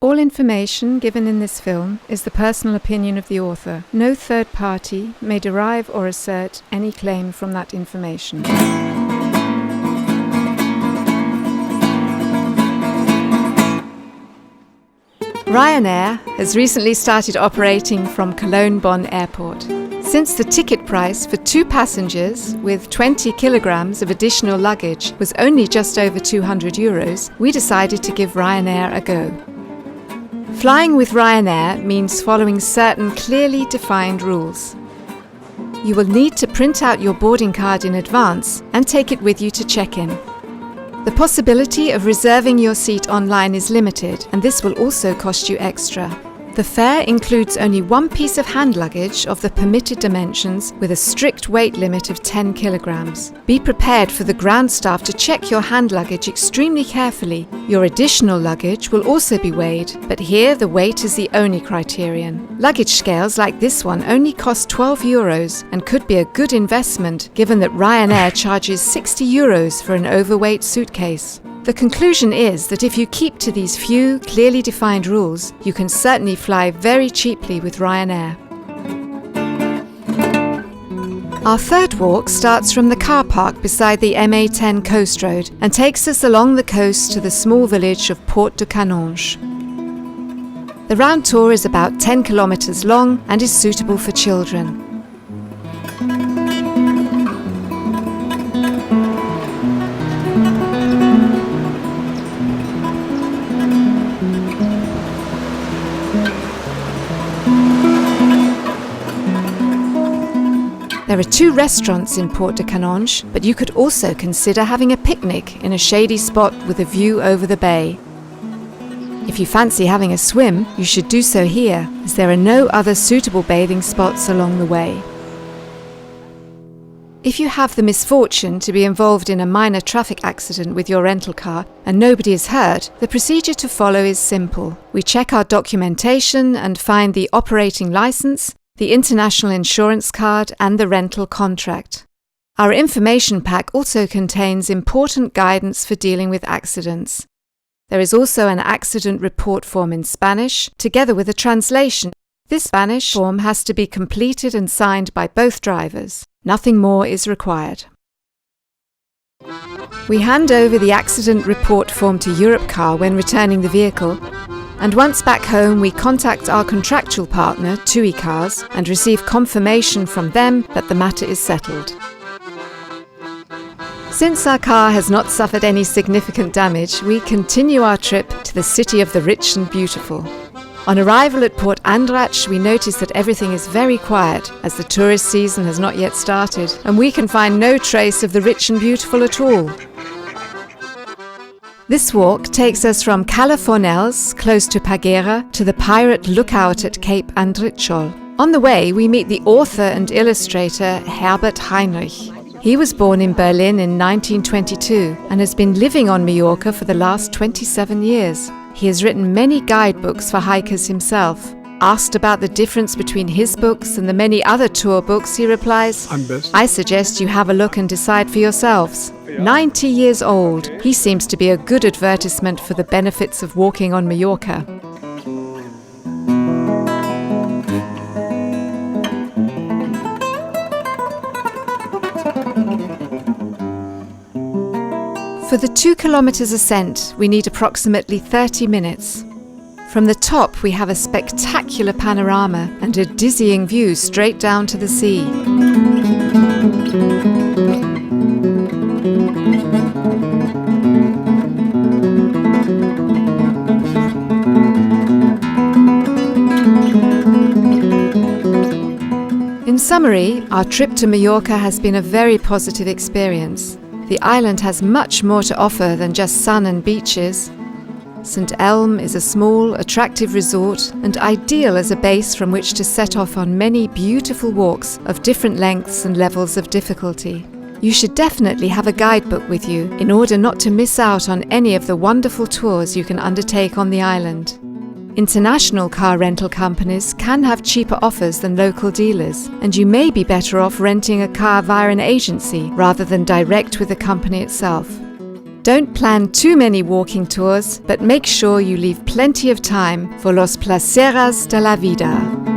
All information given in this film is the personal opinion of the author. No third party may derive or assert any claim from that information. Ryanair has recently started operating from Cologne-Bonn Airport. Since the ticket price for 2 passengers with 20 kilograms of additional luggage was only just over €200, we decided to give Ryanair a go. Flying with Ryanair means following certain clearly defined rules. You will need to print out your boarding card in advance and take it with you to check-in. The possibility of reserving your seat online is limited, and this will also cost you extra. The fare includes only 1 piece of hand luggage of the permitted dimensions with a strict weight limit of 10 kilograms. Be prepared for the ground staff to check your hand luggage extremely carefully. Your additional luggage will also be weighed, but here the weight is the only criterion. Luggage scales like this one only cost €12 and could be a good investment given that Ryanair charges €60 for an overweight suitcase. The conclusion is that if you keep to these few, clearly defined rules, you can certainly fly very cheaply with Ryanair. Our third walk starts from the car park beside the MA10 coast road and takes us along the coast to the small village of Port de Canonge. The round tour is about 10 kilometers long and is suitable for children. There are 2 restaurants in Port de Canonge, but you could also consider having a picnic in a shady spot with a view over the bay. If you fancy having a swim, you should do so here, as there are no other suitable bathing spots along the way. If you have the misfortune to be involved in a minor traffic accident with your rental car and nobody is hurt, the procedure to follow is simple. We check our documentation and find the operating license, the international insurance card and the rental contract. Our information pack also contains important guidance for dealing with accidents. There is also an accident report form in Spanish, together with a translation. This Spanish form has to be completed and signed by both drivers. Nothing more is required. We hand over the accident report form to Europcar when returning the vehicle, and once back home we contact our contractual partner, TUI Cars, and receive confirmation from them that the matter is settled. Since our car has not suffered any significant damage, we continue our trip to the city of the rich and beautiful. On arrival at Port Andratx, we notice that everything is very quiet, as the tourist season has not yet started, and we can find no trace of the rich and beautiful at all. This walk takes us from Calafornels, close to Paguera, to the pirate lookout at Cape Andritschol. On the way, we meet the author and illustrator Herbert Heinrich. He was born in Berlin in 1922 and has been living on Mallorca for the last 27 years. He has written many guidebooks for hikers himself. Asked about the difference between his books and the many other tour books, he replies, "I suggest you have a look and decide for yourselves." 90 years old, he seems to be a good advertisement for the benefits of walking on Mallorca. For the 2 kilometers ascent, we need approximately 30 minutes. From the top, we have a spectacular panorama and a dizzying view straight down to the sea. In summary, our trip to Mallorca has been a very positive experience. The island has much more to offer than just sun and beaches. St. Elm is a small, attractive resort and ideal as a base from which to set off on many beautiful walks of different lengths and levels of difficulty. You should definitely have a guidebook with you in order not to miss out on any of the wonderful tours you can undertake on the island. International car rental companies can have cheaper offers than local dealers, and you may be better off renting a car via an agency rather than direct with the company itself. Don't plan too many walking tours, but make sure you leave plenty of time for los placeres de la vida.